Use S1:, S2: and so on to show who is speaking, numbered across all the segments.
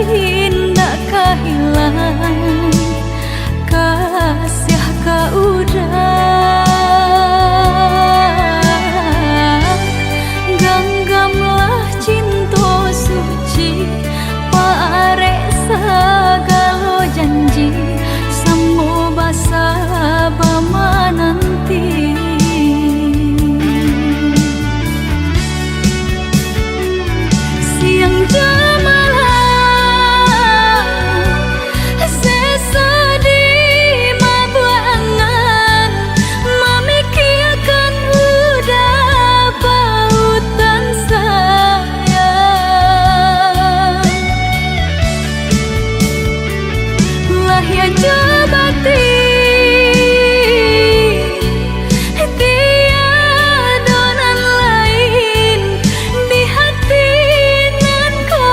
S1: indah kehilangan kasih kau udah genggamlah cinta suci parek segala janji semua basa bama nanti siang ya jabati tiada nan lain di hati nan kau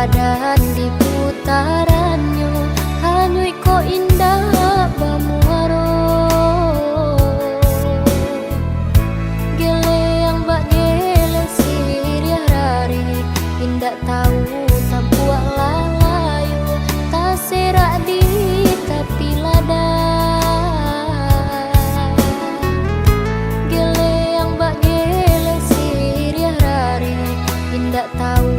S1: badan di putarannya, hanyui ko indah bamuaro. Gele yang bak gele siriah rari, indak tahu tampuak lalayu, tak serak di tapi lada. Gele yang bak gele siriah rari, indak tahu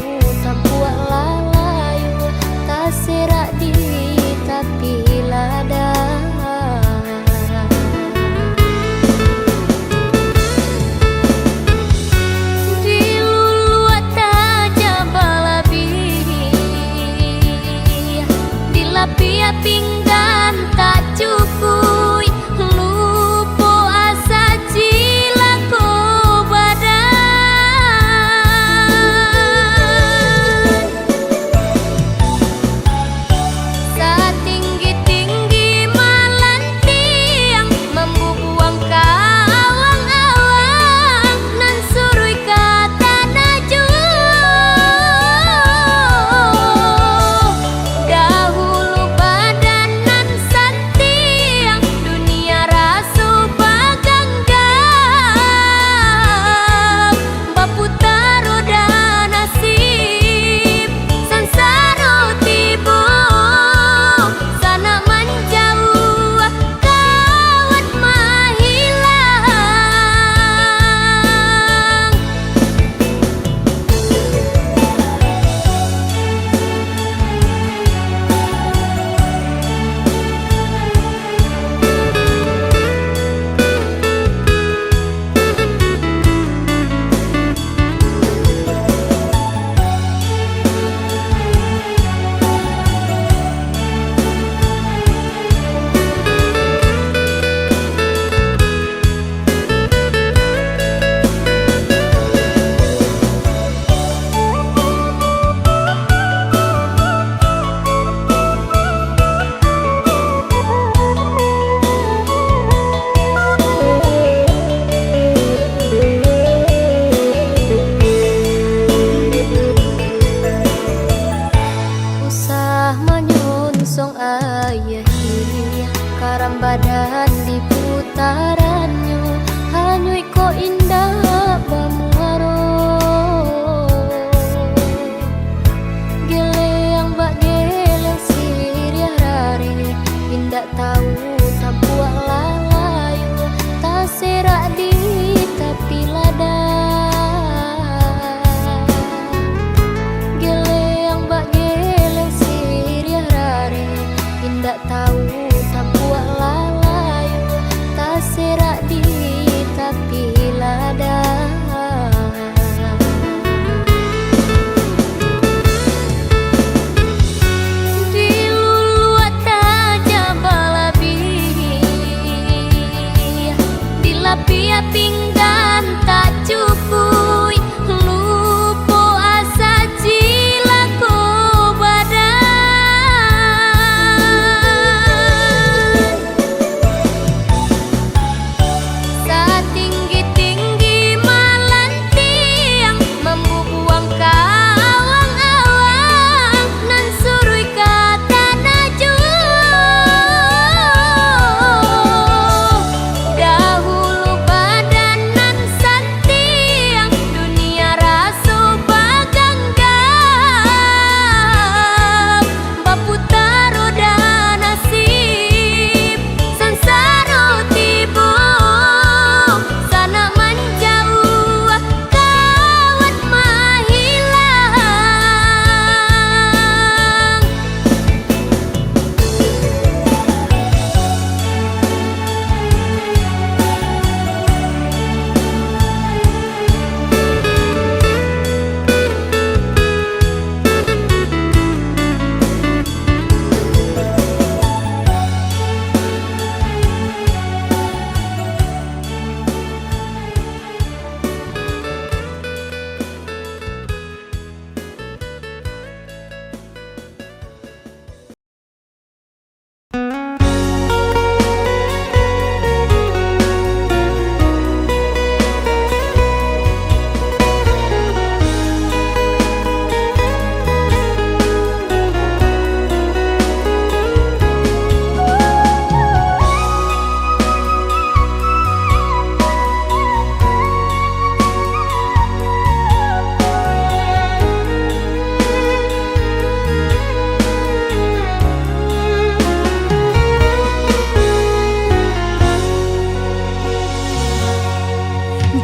S1: tampuak lalayu, tak serak di tapi lada. Pia pinggan tak cukui, lupo asa cilako badan. Satinggi-tinggi malan tiang, membubuang kawang-awang, nan surui kata najwa. Karam badan di putarannya, hanyui ko indah bamuaro. Gele yang bak gele siriah rari, indak tahu tampuak lalayu, tak serak di tapi lada. Gele yang bak gele siriah rari, indak tahu tampuak lalayu, tak serak di tapi lada. Di luluat aja balabi, di lapia pinggan tak cukui, lupo asa cilako badan. Satinggi-tinggi malan tiang, membubuang kawang-awang, nan surui kata najwa. Dahulu badan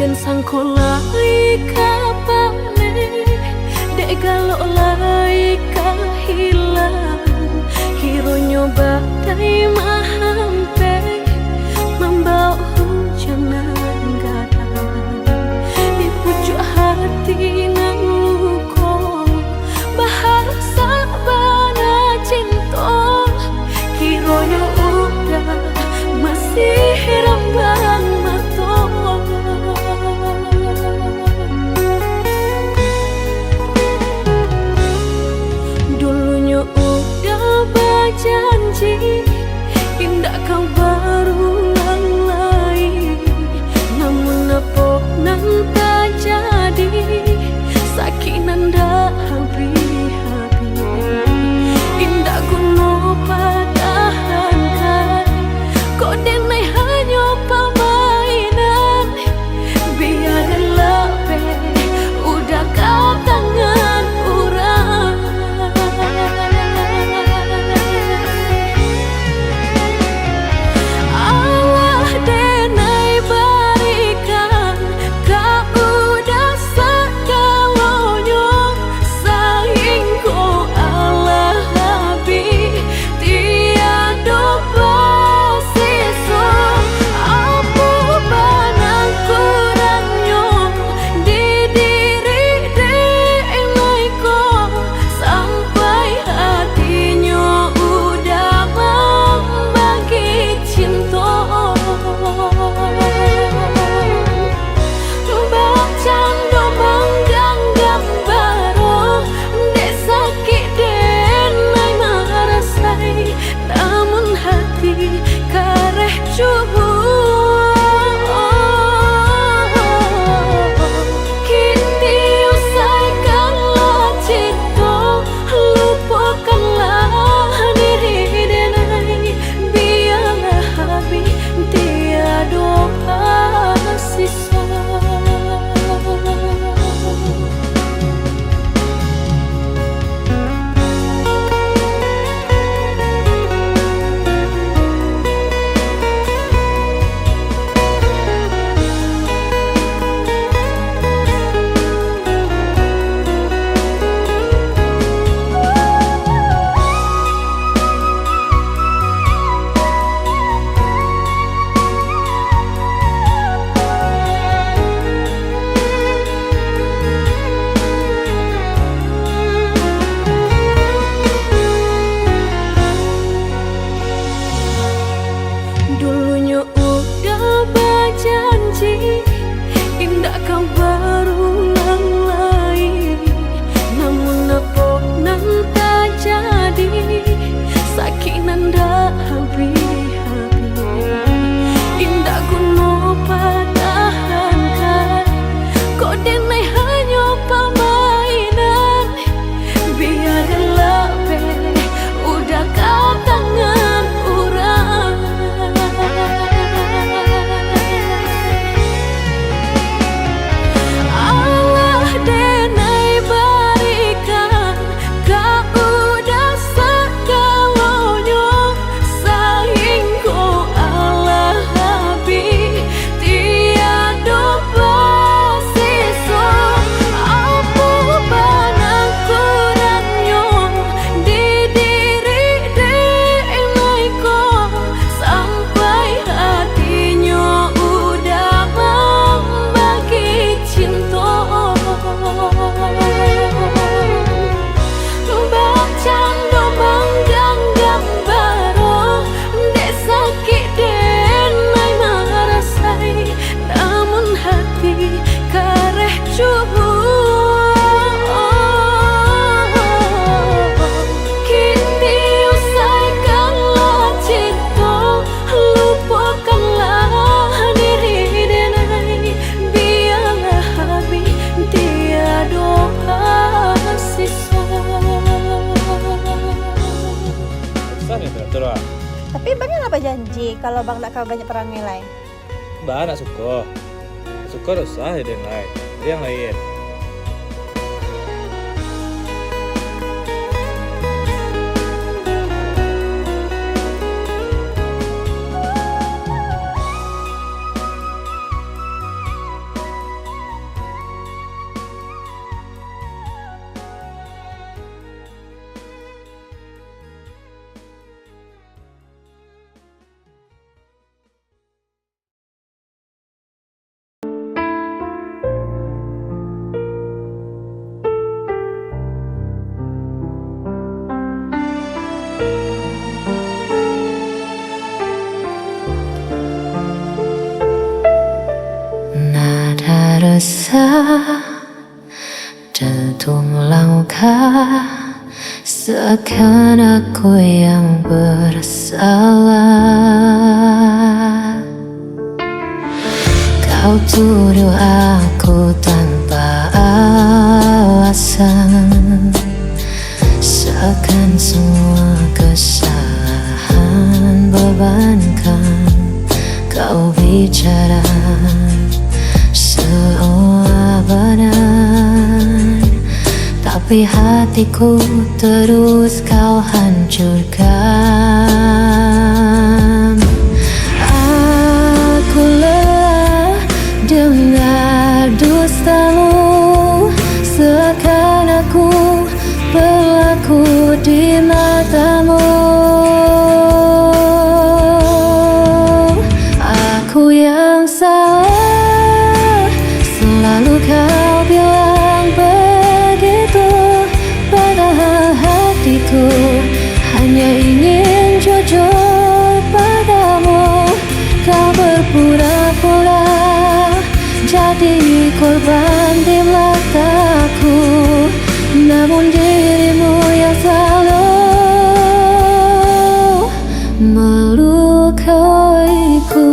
S2: dan sangkolai kapane dek galok lai hilang hiro nyoba dai mahampe membawa hujan garang di pucuk hati nan luko bahasa bana cinta hiro yo udah masih rembang mato dulunya udah berjanji indah kau berulang lagi namun apa nan tak jadi sakit nan dah habis-habis indah kuno padahankan kok denai hanya permainan biarlah udah kau tangan orang Allah denai berikan kau udah segalanya sayang kau Allah habis tiada bersisa apa banang kurangnya di diri denai kau sampai hatinya udah membagi cinta bercanda manggang gambar dek sakit denai marasai namun hati kareh cubu kini usaikanlah cinta lupakanlah diri denai biarlah habis tiada sisa dulunya udah berjanji indah kau berulang lagi namun apa nan tak jadi sakit nan dah habis-habis indah kuno padahankan kok denai hanya permainan biarlah udah kau tangan orang Allah denai berikan kau udah segalanya sayang kau Allah habis tiada bersisa apa banang kurangnya di diri denai kau sampai hatinya udah membagi cinta bercanda manggang gambar dek sakit denai marasai namun hati kareh cubu kini usaikanlah cinta lupakanlah diri denai biarlah habis tiada sisa
S3: Pesan ya teratur lah.
S4: Tapi bang apa janji kalau bang nak kau banyak perang nilai?
S3: Mbak nak suka. Suka usah ya yang lain. Jadi yang lain.
S2: Seakan aku yang bersalah. Kau tuduh aku tanpa alasan, seakan semua kesalahan bebankan. Kau bicara seolah benar, tapi hatiku terus kau hancurkan. Aku lelah dengar dustamu, seakan aku berlaku di matamu. Aku yang salah, selalu kau bilang begitu, padahal hatiku hanya ingin jujur padamu. Kau berpura-pura jadi korban di mataku, namun dirimu yang selalu melukaiku.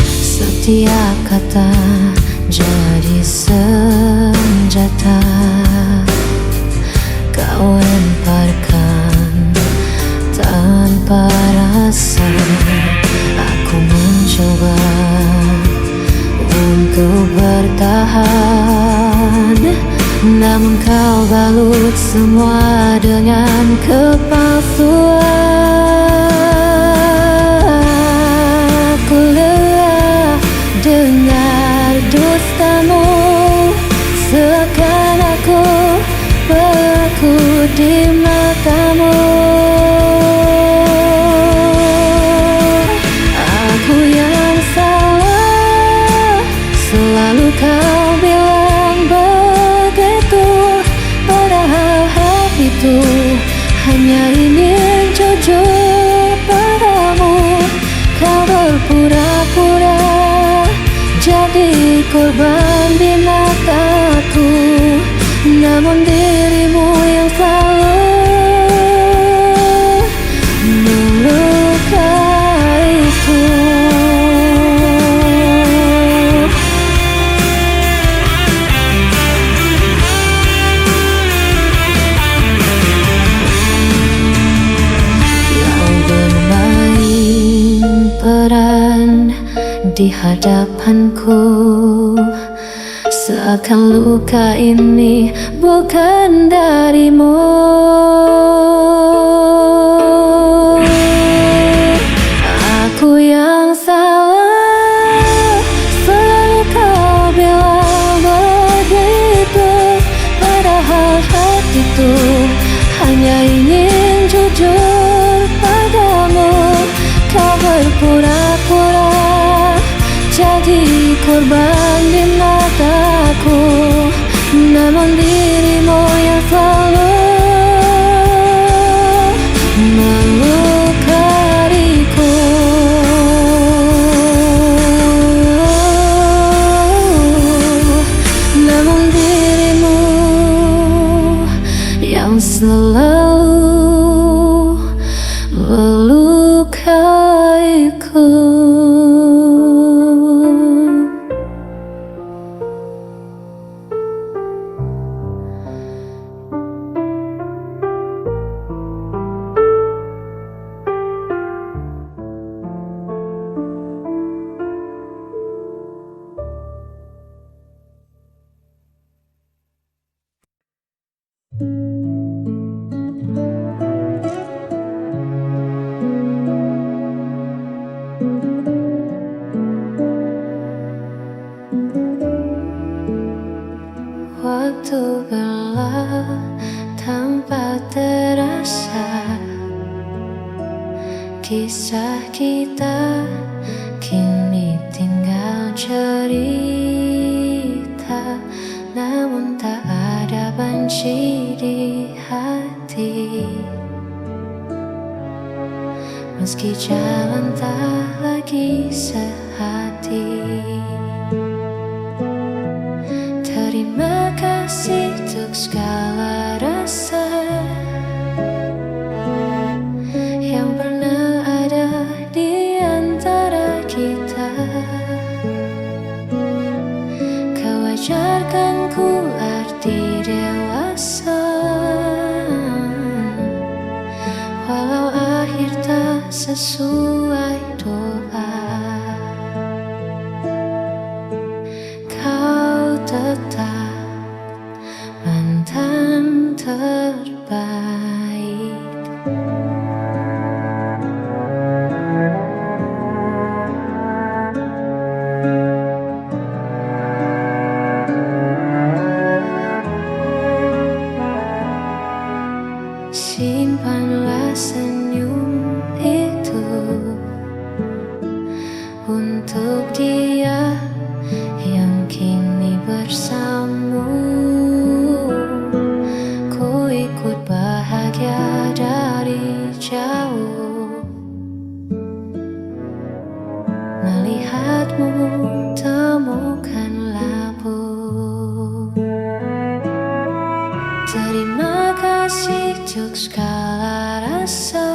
S2: Setiap kata jadi senjata kau lemparkan tanpa rasa. Aku mencoba untuk bertahan, namun kau balut semua dengan kepalsuan. Aku lelah dengar dustamu, seakan aku berlaku di matamu. Aku yang salah, selalu kau bilang begitu, padahal hatiku hanya ingin jujur padamu. Kau berpura-pura jadi korban di mataku, namun dirimu yang selalu melukaiku. Kau bermain peran di hadapanku, seakan luka ini bukan darimu. Aku yang salah, selalu kau bilang begitu, padahal hatiku hanya ingin jujur padamu. Kau berpura-pura jadi korban di mataku, namun dirimu yang selalu melukaiku. Namun dirimu yang selalu melukaiku. Waktu berlalu tanpa terasa, kisah kita kini tinggal cerita, namun tak ada benci di hati. Meski jalan tak lagi sehati, terima kasih untuk segala sesuai doa. Kau tetap mantan terbaik. Simpanlah senyum itu untuk dia yang kini bersamamu. Ku ikut bahagia dari jauh, melihatmu temukan labu. Terima kasih untuk segala rasa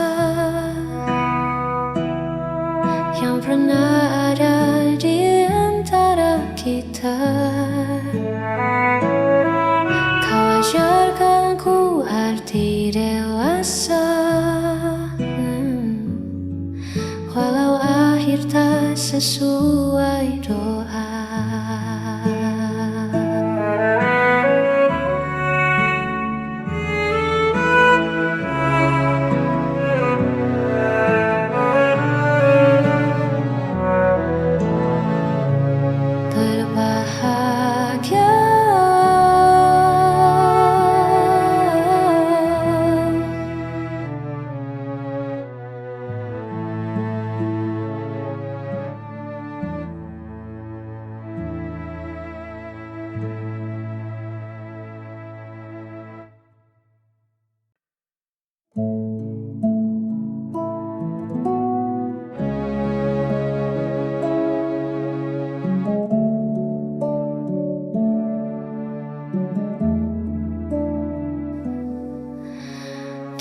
S2: yang pernah ada di antara kita. Kau ajarkan ku arti dewasa, walau akhir tak sesuai doa. Berbahagia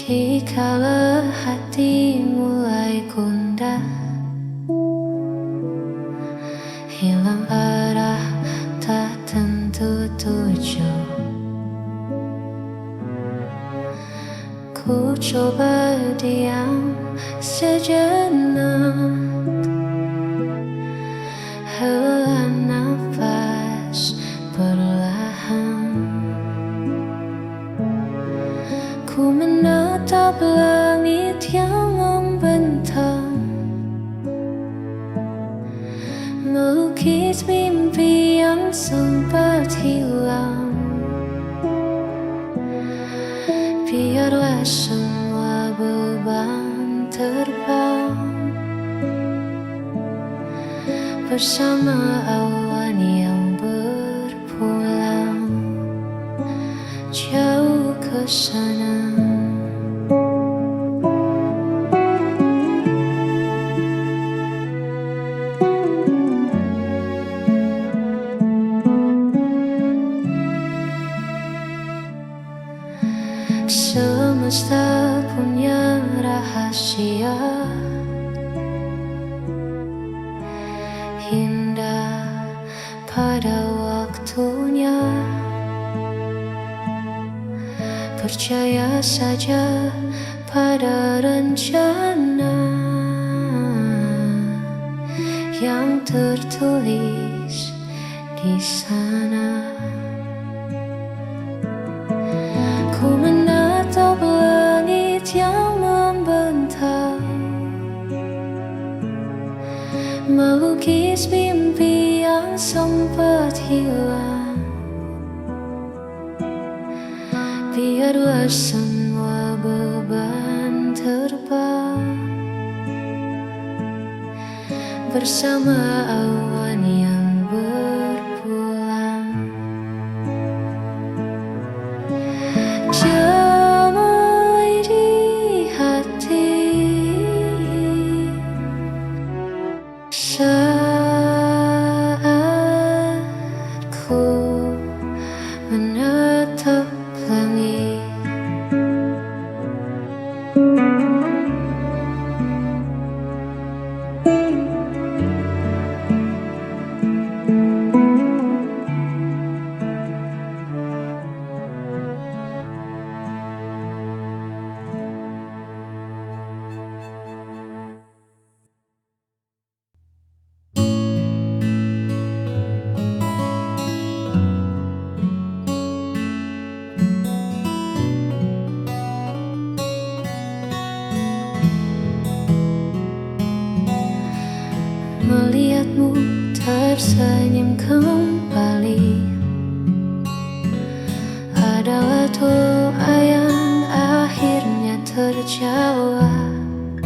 S2: dikala hati mulai gundah, hilang arah tak tentu tujuh. Ku coba diam sejenak, hela nafas perlahan. Ku menatap langit yang membentang, melukis mimpi yang sempat hilang. Biarlah semua beban terbang bersama awan yang berpulang jauh ke sana. Semesta punya rahasia indah pada waktunya. Percaya saja pada rencana yang tertulis di sana. Ku menatap langit yang membentang, melukis mimpi yang sempat hilang. Biarlah semua beban terbang bersama awan yang berpulang. Damai di hati saat ku menatap langit. melihatmu tersenyum kembali. Adalah doa yang akhirnya terjawab.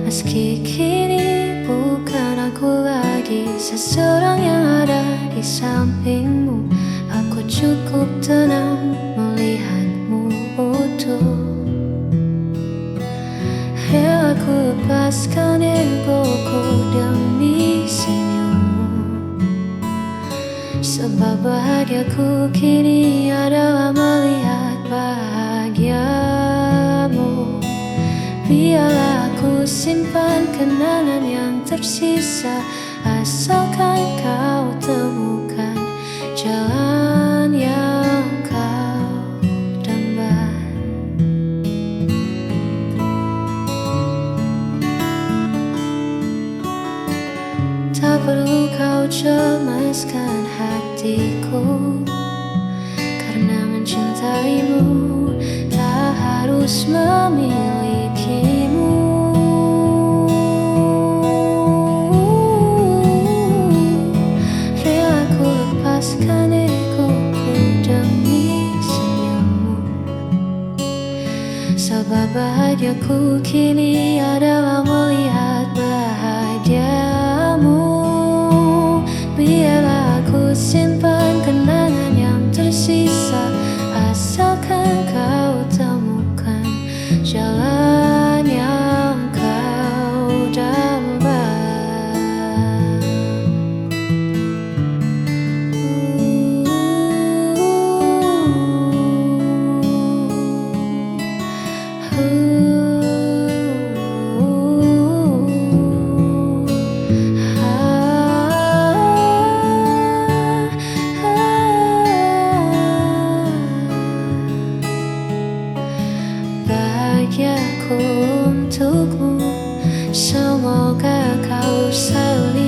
S2: Meski kini bukan aku lagi seseorang yang ada di sampingmu, aku cukup tenang melihatmu utuh. Ya, aku lepaskan egoku demi senyummu, sebab bahagiaku kini adalah melihat bahagiamu. Biarlah aku simpan kenangan yang tersisa, asalkan kau temukan jalan yang kau damban. Tak perlu kau cemaskan hatiku, karena mencintaimu tak harus memilikimu. Rela ku lepaskan egoku demi senyummu, sebab bahagiaku kini adalah melihat bahagiamu. Biarlah aku simpan kenangan yang tersisa, asalkan kau temukan jalan yang kau damban. Bahagiaku untukmu, semoga kau selalu